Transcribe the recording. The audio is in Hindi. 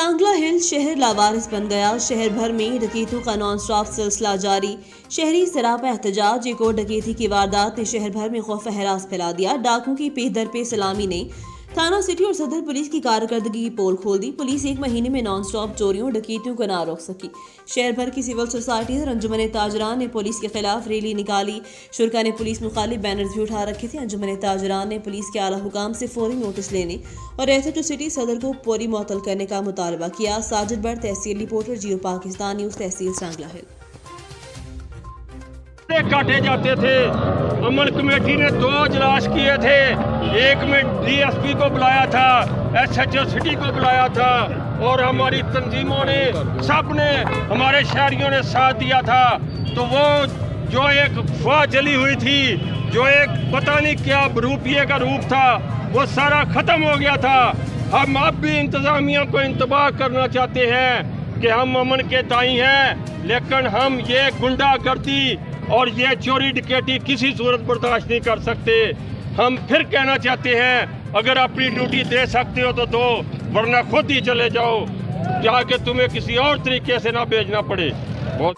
सांगला हिल शहर लावारिस बन गया। शहर भर में डकैतों का नॉन स्टॉप सिलसिला जारी। शहरी सरापा एहतजाज। एक और डकैती की वारदात ने शहर भर में खौफ हरास फैला दिया। डाकुओं की पेश दर पे सलामी ने थाना सिटी और सदर पुलिस की कारकर्दगी की पोल खोल दी। पुलिस एक महीने में नॉन स्टॉप चोरियों और डकैतियों को ना रोक सकी। शहर भर की सिविल सोसाइटी और अंजुमन ताजरान ने पुलिस के खिलाफ रैली निकाली। शुरा ने पुलिस मुखालिफ बैनर्स भी उठा रखे थे। अंजुमन ताजरान ने पुलिस के आला हुकाम से फौरी नोटिस लेने और एसएचओ सिटी सदर को पूरी मुअत्तल करने का मुतालबा किया। Sajid Butt, tehsil reporter, Geo Pakistan news, tehsil Sangla hill. काटे जाते थे। अमन कमेटी ने 2 इजलास किए थे। एक में डीएसपी को बुलाया था, एसएचओ सिटी को बुलाया था और हमारी तंजीमों ने, सब ने, हमारे शहरियों ने साथ दिया था। तो वो जो एक अफवाह चली हुई थी, जो एक पता नहीं क्या रुपये का रूप था, वो सारा ख़त्म हो गया था। हम अब भी इंतज़ामिया को इंतबाह करना चाहते हैं कि हम अमन के दाई हैं, लेकिन हम ये गुंडागर्दी और ये चोरी डकैती किसी सूरत बर्दाश्त नहीं कर सकते। हम फिर कहना चाहते हैं, अगर अपनी ड्यूटी दे सकते हो तो दो, वरना खुद ही चले जाओ, ताकि तुम्हें किसी और तरीके से ना भेजना पड़े। बहुत